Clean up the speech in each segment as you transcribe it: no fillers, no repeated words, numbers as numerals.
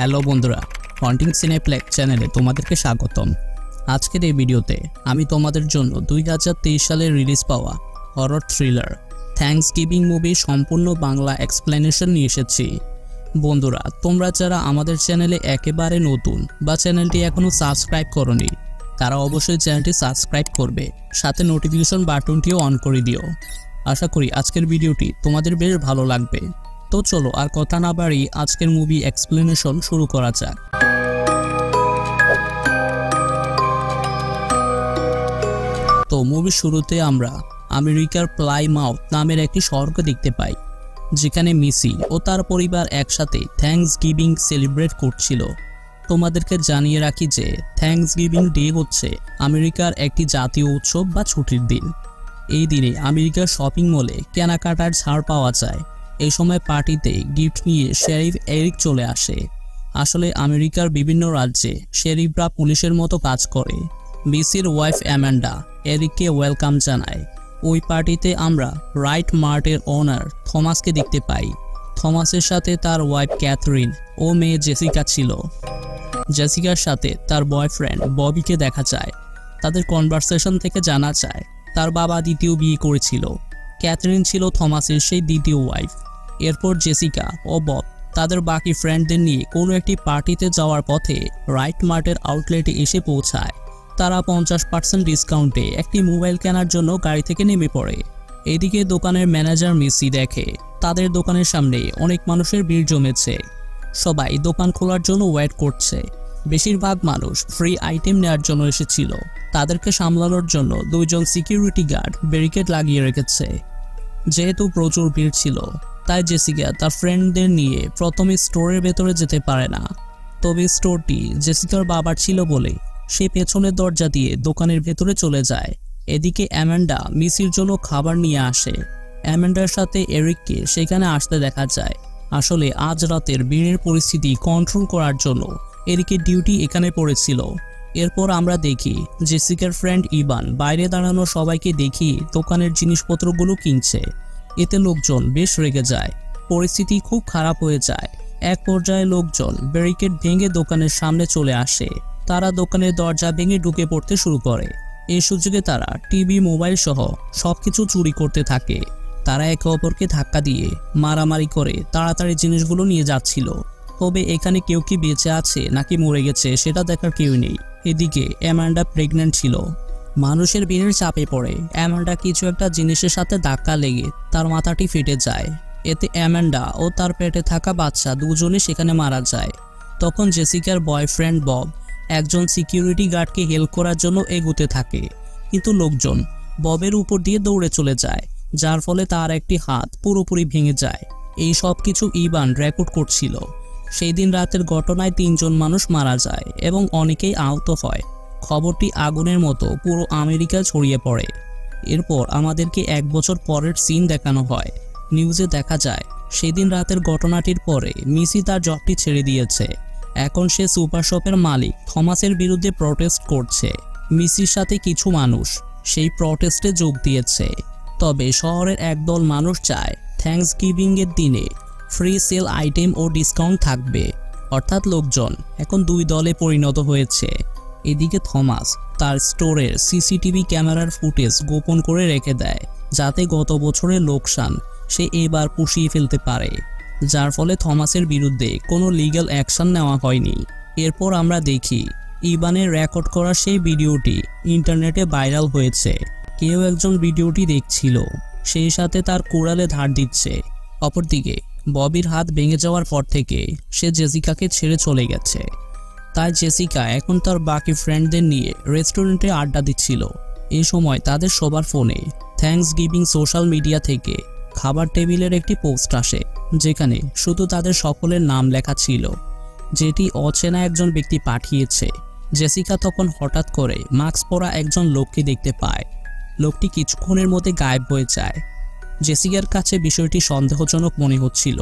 Hello বন্ধুরা, haunting cineplex চ্যানেলে তোমাদেরকে স্বাগতম। আজকের এই ভিডিওতে আমি তোমাদের জন্য 2023 সালে রিলিজ পাওয়া হরর থ্রিলার থ্যাঙ্কসগিভিং মুভির সম্পূর্ণ বাংলা এক্সপ্লেনেশন নিয়ে এসেছি। বন্ধুরা, তোমরা যারা আমাদের চ্যানেলে একেবারে নতুন বা চ্যানেলটি এখনও সাবস্ক্রাইব করোনি, তারা অবশ্যই চ্যানেলটি সাবস্ক্রাইব করবে, সাথে নোটিফিকেশন বাটনটিও অন করে দিও। আশা করি আজকের ভিডিওটি তোমাদের বেশ ভালো লাগবে। তো চলো আর কথা না বাড়িয়ে আজকের মুভি এক্সপ্লেনেশন শুরু করা যাক। তো মুভির শুরুতে আমরা আমেরিকার প্লাইমাউথ নামের একটি শহরকে দেখতে পাই, যেখানে মিসি ও তার পরিবার একসাথে থ্যাঙ্কসগিভিং সেলিব্রেট করছিল। তোমাদেরকে জানিয়ে রাখি যে থ্যাঙ্কসগিভিং ডে হচ্ছে আমেরিকার একটি জাতীয় উৎসব বা ছুটির দিন। এই দিনে আমেরিকার শপিং মলে কেনাকাটার ছাড় পাওয়া যায়। এই সময় পার্টিতে গিফট নিয়ে শেরিফ এরিক চলে আসে। আসলে আমেরিকার বিভিন্ন রাজ্যে শেরিফরা পুলিশের মতো কাজ করে। মিসির ওয়াইফ অ্যামান্ডা এরিককে ওয়েলকাম জানায়। ওই পার্টিতে আমরা রাইট মার্টের ওনার থমাসকে দেখতে পাই। থমাসের সাথে তার ওয়াইফ ক্যাথরিন ও মেয়ে জেসিকা ছিল। জেসিকার সাথে তার বয়ফ্রেন্ড ববিকে দেখা যায়। তাদের কনভারসেশন থেকে জানা যায় তার বাবা দ্বিতীয় বিয়ে করেছিল। ক্যাথরিন ছিল থমাসের সেই দ্বিতীয় ওয়াইফ। এরপর জেসিকা ও বব তাদের বাকি ফ্রেন্ডদের নিয়ে কোনো একটি পার্টিতে যাওয়ার পথে রাইট মার্টের আউটলেটে এসে পৌঁছায়। তারা 50% ডিসকাউন্টে একটি মোবাইল কেনার জন্য গাড়ি থেকে নেমে পড়ে। এদিকে দোকানের ম্যানেজার মিসি দেখে তাদের দোকানের সামনে অনেক মানুষের ভিড় জমেছে। সবাই দোকান খোলার জন্য ওয়েট করছে। বেশিরভাগ মানুষ ফ্রি আইটেম নেওয়ার জন্য এসেছিল। তাদেরকে সামলানোর জন্য দুইজন সিকিউরিটি গার্ড ব্যারিকেড লাগিয়ে রেখেছে। যেহেতু প্রচুর ভিড় ছিল, তাই জেসিকা তার ফ্রেন্ডদের নিয়ে প্রথমে স্টোরের ভেতরে যেতে পারে না। তবে স্টোরটি জেসিকার বাবার ছিল বলে সে পেছনের দরজা দিয়ে দোকানের ভেতরে চলে যায়। এদিকে অ্যামান্ডা মিসির জন্য খাবার নিয়ে আসে। অ্যামান্ডার সাথে এরিককে সেখানে আসতে দেখা যায়। আসলে আজ রাতের ভিড়ের পরিস্থিতি কন্ট্রোল করার জন্য এরিকের ডিউটি এখানে পড়েছিল। এরপর আমরা দেখি জেসিকার ফ্রেন্ড ইভান বাইরে দাঁড়ানো সবাইকে দেখি দোকানের জিনিসপত্রগুলো কিনছে। এতে লোকজন বেশ রেগে যায়। পরিস্থিতি খুব খারাপ হয়ে যায়। এক পর্যায়ে লোকজন ব্যারিকেড ভেঙে দোকানের সামনে চলে আসে। তারা দোকানের দরজা ভেঙে ঢুকে পড়তে শুরু করে। এই সুযোগে তারা টিভি, মোবাইল সহ সবকিছু চুরি করতে থাকে। তারা একে অপরকে ধাক্কা দিয়ে মারামারি করে তাড়াতাড়ি জিনিসগুলো নিয়ে যাচ্ছিল। তবে এখানে কেউ কি বেঁচে আছে নাকি মরে গেছে সেটা দেখার কেউ নেই। এদিকে অ্যামান্ডা প্রেগন্যান্ট ছিল। মানুষের ভিড়ের চাপে পড়ে অ্যামান্ডা কিছু একটা জিনিসের সাথে ধাক্কা লেগে তার মাথাটি ফেটে যায়। এতে অ্যামান্ডা ও তার পেটে থাকা বাচ্চা দুজনে সেখানে মারা যায়। তখন জেসিকার বয়ফ্রেন্ড বব একজন সিকিউরিটি গার্ডকে হেল্প করার জন্য এগোতে থাকে, কিন্তু লোকজন ববের উপর দিয়ে দৌড়ে চলে যায়, যার ফলে তার একটি হাত পুরোপুরি ভেঙে যায়। এই সব কিছু ইভান রেকর্ড করছিল। সেই দিন রাতের ঘটনায় 3 জন মানুষ মারা যায় এবং অনেকেই আহত হয়। খবরটি আগুনের মতো পুরো আমেরিকা ছড়িয়ে পড়ে। এরপর আমাদেরকে 1 বছর পরের সিন দেখানো হয়। নিউজে দেখা যায় সেদিন রাতের ঘটনাটির পরে মিসি তার জবটি ছেড়ে দিয়েছে। এখন সে সুপার শপের মালিক থমাসের বিরুদ্ধে প্রটেস্ট করছে। মিসির সাথে কিছু মানুষ সেই প্রটেস্টে যোগ দিয়েছে। তবে শহরের একদল মানুষ চায় থ্যাঙ্কসগিভিং এর দিনে ফ্রি সেল আইটেম ও ডিসকাউন্ট থাকবে। অর্থাৎ লোকজন এখন 2 দলে পরিণত হয়েছে। এদিকে থমাস তার স্টোরের সিসিটিভি ক্যামেরার ফুটেজ গোপন করে রেখে দেয়, যাতে গত বছরের লোকসান সে এবার পুষিয়ে ফেলতে পারে, যার ফলে থমাসের বিরুদ্ধে কোনো লিগ্যাল অ্যাকশন নেওয়া হয়নি। এরপর আমরা দেখি ইভানের রেকর্ড করা সেই ভিডিওটি ইন্টারনেটে ভাইরাল হয়েছে। কেউ একজন ভিডিওটি দেখছিল, সেই সাথে তার কোড়ালে ধার দিচ্ছে। অপরদিকে ববির হাত ভেঙে যাওয়ার পর থেকে সে জেসিকাকে ছেড়ে চলে গেছে। তাই জেসিকা এখন তার বাকি ফ্রেন্ডদের নিয়ে রেস্টুরেন্টে আড্ডা দিচ্ছিল। এই সময় তাদের সবার ফোনে থ্যাঙ্কসগিভিং সোশ্যাল মিডিয়া থেকে খাবার টেবিলের একটি পোস্ট আসে, যেখানে শুধু তাদের সকলের নাম লেখা ছিল, যেটি অচেনা একজন ব্যক্তি পাঠিয়েছে। জেসিকা তখন হঠাৎ করে মাস্ক পরা একজন লোককে দেখতে পায়। লোকটি কিছুক্ষণের মধ্যে গায়েব হয়ে যায়। জেসিকার কাছে বিষয়টি সন্দেহজনক মনে হচ্ছিল।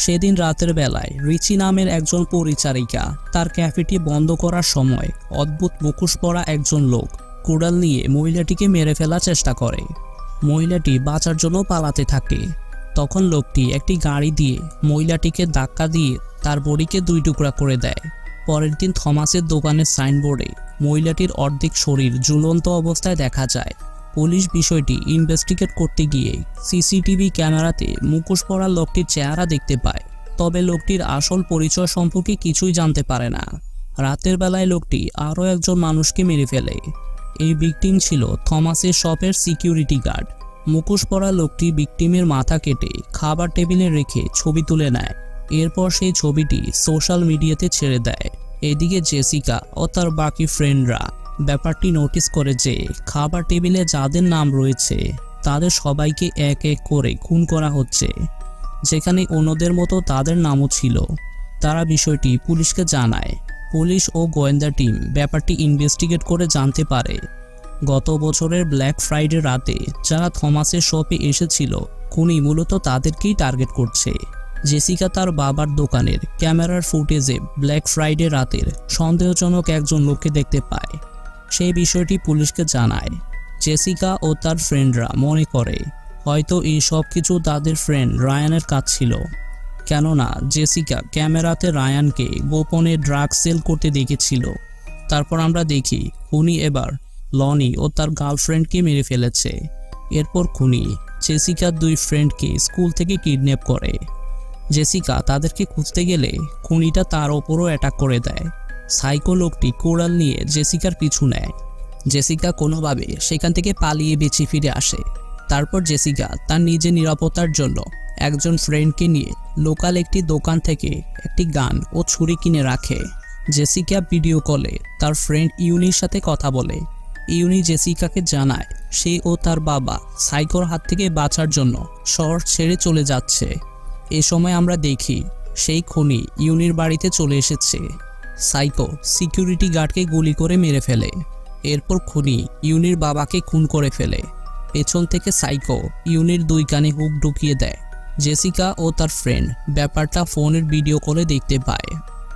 সেদিন রাতের বেলায় রিচি নামের একজন পরিচারিকা তার ক্যাফেটি বন্ধ করার সময় অদ্ভুত মুখোশ পরা একজন লোক কুড়াল নিয়ে মহিলাটিকে মেরে ফেলার চেষ্টা করে। মহিলাটি বাঁচার জন্য পালাতে থাকে। তখন লোকটি একটি গাড়ি দিয়ে মহিলাটিকে ধাক্কা দিয়ে তার বডিকে 2 টুকরা করে দেয়। পরের দিন থমাসের দোকানের সাইনবোর্ডে মহিলাটির অর্ধেক শরীর ঝুলন্ত অবস্থায় দেখা যায়। পুলিশ বিষয়টি ইনভেস্টিগেট করতে গিয়ে সিসিটিভি ক্যামেরাতে মুখোশ পরা লোকটির চেহারা দেখতে পায়, তবে লোকটির আসল পরিচয় সম্পর্কে কিছুই জানতে পারে না। রাতের বেলায় লোকটি আরও একজন মানুষকে মেরে ফেলে। এই ভিকটিম ছিল থমাসের শপের সিকিউরিটি গার্ড। মুখোশ পরা লোকটি ভিকটিমের মাথা কেটে খাবার টেবিলে রেখে ছবি তুলে নেয়। এরপর সেই ছবিটি সোশ্যাল মিডিয়াতে ছেড়ে দেয়। এদিকে জেসিকা ও তার বাকি ফ্রেন্ডরা ব্যাপারটি নোটিস করে যে খাবার টেবিলে যাদের নাম রয়েছে তাদের সবাইকে এক এক করে খুন করা হচ্ছে, যেখানে অন্যদের মতো তাদের নামও ছিল। তারা বিষয়টি পুলিশকে জানায়। পুলিশ ও গোয়েন্দা টিম ব্যাপারটি ইনভেস্টিগেট করে জানতে পারে গত বছরের ব্ল্যাক ফ্রাইডে রাতে যারা থমাসের শপে এসেছিল খুনি মূলত তাদেরকেই টার্গেট করছে। জেসিকা তার বাবার দোকানের ক্যামেরার ফুটেজে ব্ল্যাক ফ্রাইডে রাতের সন্দেহজনক একজন লোককে দেখতে পায়। সেই বিষয়টি পুলিশকে জানায়। জেসিকা ও তার ফ্রেন্ডরা মনে করে হয়তো এই সব কিছু তাদের ফ্রেন্ড রায়ানের কাজ ছিল, কেননা জেসিকা ক্যামেরাতে রায়ানকে গোপনে ড্রাগ সেল করতে দেখেছিল। তারপর আমরা দেখি খুনি এবার লনি ও তার গার্লফ্রেন্ডকে মেরে ফেলেছে। এরপর খুনি জেসিকার 2 ফ্রেন্ডকে স্কুল থেকে কিডন্যাপ করে। জেসিকা তাদেরকে খুঁজতে গেলে খুনিটা তার ওপরও অ্যাটাক করে দেয়। সাইকো লোকটি কোড়াল নিয়ে জেসিকার পিছু নেয়। জেসিকা কোনোভাবে সেখান থেকে পালিয়ে বেঁচে ফিরে আসে। তারপর জেসিকা তার নিজের নিরাপত্তার জন্য একজন ফ্রেন্ডকে নিয়ে লোকাল একটি দোকান থেকে একটি গান ও ছুরি কিনে রাখে। জেসিকা ভিডিও কলে তার ফ্রেন্ড ইউনির সাথে কথা বলে। ইউনি জেসিকাকে জানায় সে ও তার বাবা সাইকোর হাত থেকে বাঁচার জন্য শহর ছেড়ে চলে যাচ্ছে। এ সময় আমরা দেখি সেই খুনি ইউনির বাড়িতে চলে এসেছে। সাইকো সিকিউরিটি গার্ডকে গুলি করে মেরে ফেলে। এরপর খুনি ইউনির বাবাকে খুন করে ফেলে। পেছন থেকে সাইকো ইউনির 2 কানে হুক ঢুকিয়ে দেয়। জেসিকা ও তার ফ্রেন্ড ব্যাপারটা ফোনের ভিডিও কলে দেখতে পায়।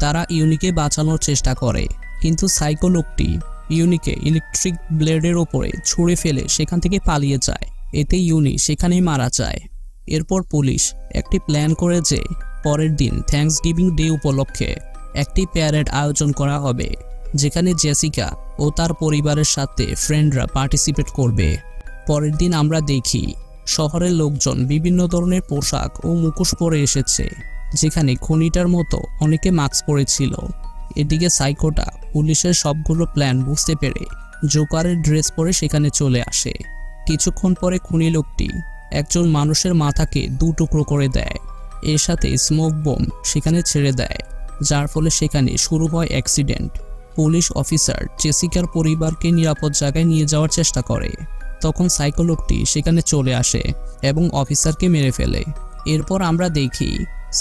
তারা ইউনিকে বাঁচানোর চেষ্টা করে, কিন্তু সাইকো লোকটি ইউনিকে ইলেকট্রিক ব্লেডের ওপরে ছুঁড়ে ফেলে সেখান থেকে পালিয়ে যায়। এতে ইউনি সেখানেই মারা যায়। এরপর পুলিশ একটি প্ল্যান করে যে পরের দিন থ্যাঙ্কসগিভিং ডে উপলক্ষে একটি প্যারেড আয়োজন করা হবে, যেখানে জেসিকা ও তার পরিবারের সাথে ফ্রেন্ডরা পার্টিসিপেট করবে। পরের দিন আমরা দেখি শহরের লোকজন বিভিন্ন ধরনের পোশাক ও মুখোশ পরে এসেছে, যেখানে খুনিটার মতো অনেকে মাস্ক পরেছিল। এদিকে সাইকোটা পুলিশের সবগুলো প্ল্যান বুঝতে পেরে জোকারের ড্রেস পরে সেখানে চলে আসে। কিছুক্ষণ পরে খুনি লোকটি একজন মানুষের মাথাকে 2 টুকরো করে দেয়। এর সাথে স্মোক বোম সেখানে ছেড়ে দেয়, যার ফলে সেখানে শুরু হয় অ্যাক্সিডেন্ট। পুলিশ অফিসার জেসিকার পরিবারকে নিরাপদ জায়গায় নিয়ে যাওয়ার চেষ্টা করে। তখন সাইকো লোকটি সেখানে চলে আসে এবং অফিসারকে মেরে ফেলে। এরপর আমরা দেখি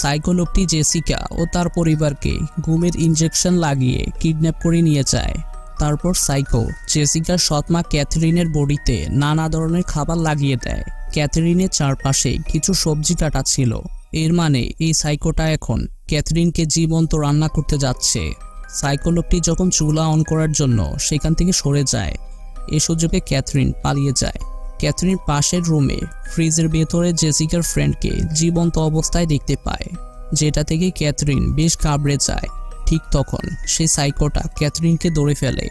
সাইকো লোকটি জেসিকা ও তার পরিবারকে ঘুমের ইনজেকশন লাগিয়ে কিডন্যাপ করে নিয়ে যায়। তারপর সাইকো জেসিকার সৎমা ক্যাথরিনের বডিতে নানা ধরনের খাবার লাগিয়ে দেয়। ক্যাথরিনের চারপাশে কিছু সবজি কাটা ছিল। এর মানে এই সাইকোটা এখন ক্যাথরিনকে জীবন্ত রান্না করতে যাচ্ছে। সাইকো লোকটি যখন চুলা অন করার জন্য সেখান থেকে সরে যায়, এই সুযোগে ক্যাথরিন পালিয়ে যায়। ক্যাথরিন পাশের রুমে ফ্রিজের ভেতরে জেসিকার ফ্রেন্ডকে জীবন্ত অবস্থায় দেখতে পায়, যেটা থেকে ক্যাথরিন বেশ ঘাবড়ে যায়। ঠিক তখন সেই সাইকোটা ক্যাথরিনকে ধরে ফেলে।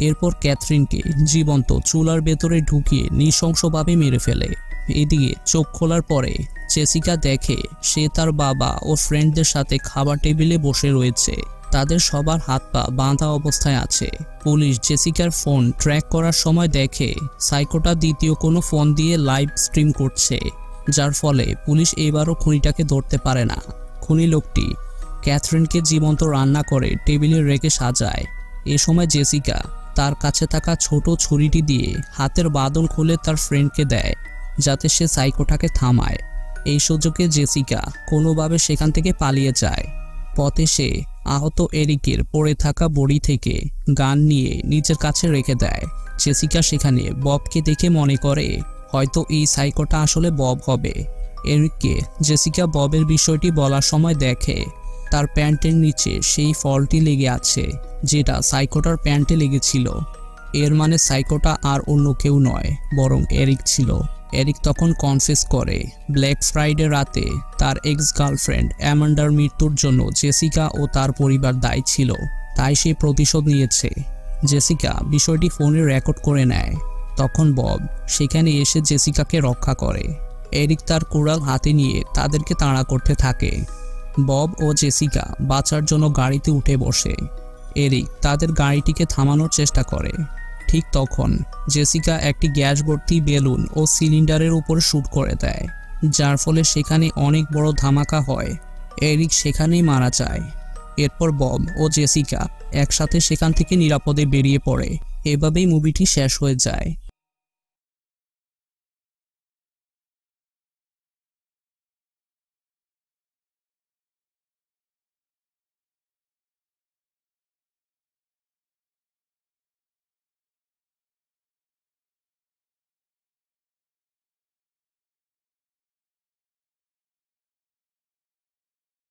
এরপর ক্যাথরিনকে জীবন্ত চুলার ভেতরে ঢুকিয়ে নৃশংসভাবে মেরে ফেলে। এদিকে চোখ খোলার পরে জেসিকা দেখে সে তার বাবা ও ফ্রেন্ডদের সাথে খাবার টেবিলে বসে রয়েছে। তাদের সবার হাত পা বাঁধা অবস্থায় আছে। পুলিশ জেসিকার ফোন ট্র্যাক করার সময় দেখে সাইকোটা দ্বিতীয় কোনো ফোন দিয়ে লাইভ স্ট্রিম করছে, যার ফলে পুলিশ এবারও খুনিটাকে ধরতে পারে না। খুনি লোকটি ক্যাথরিনকে জীবন্ত রান্না করে টেবিলে রেখে সাজায়। এ সময় জেসিকা তার কাছে থাকা ছোট ছুরিটি দিয়ে হাতের বাঁধন খুলে তার ফ্রেন্ডকে দেয়, যাতে সে সাইকোটাকে থামায়। এই সুযোগে জেসিকা কোনোভাবে সেখান থেকে পালিয়ে যায়। পথে সে আহত এরিকের পড়ে থাকা বড়ি থেকে গান নিয়ে নিজের কাছে রেখে দেয়। জেসিকা সেখানে ববকে দেখে মনে করে হয়তো এই সাইকোটা আসলে বব হবে। এরিককে জেসিকা ববের বিষয়টি বলার সময় দেখে তার প্যান্টের নিচে সেই ফলটি লেগে আছে, যেটা সাইকোটার প্যান্টে লেগেছিল। এর মানে সাইকোটা আর অন্য কেউ নয়, বরং এরিক ছিল। এরিক তখন কনফেস করে ব্ল্যাক ফ্রাইডে রাতে তার এক্স গার্লফ্রেন্ড অ্যামান্ডার মৃত্যুর জন্য জেসিকা ও তার পরিবার দায়ী ছিল, তাই সে প্রতিশোধ নিয়েছে। জেসিকা বিষয়টি ফোনে রেকর্ড করে নেয়। তখন বব সেখানে এসে জেসিকাকে রক্ষা করে। এরিক তার কুড়াল হাতে নিয়ে তাদেরকে তাড়া করতে থাকে। বব ও জেসিকা বাঁচার জন্য গাড়িতে উঠে বসে। এরিক তাদের গাড়িটিকে থামানোর চেষ্টা করে। ঠিক তখন জেসিকা একটি গ্যাস ভর্তি বেলুন ও সিলিন্ডারের উপর শুট করে দেয়, যার ফলে সেখানে অনেক বড় ধামাকা হয়। এরিক সেখানেই মারা যায়। এরপর বব ও জেসিকা একসাথে সেখান থেকে নিরাপদে বেরিয়ে পড়ে। এভাবেই মুভিটি শেষ হয়ে যায়।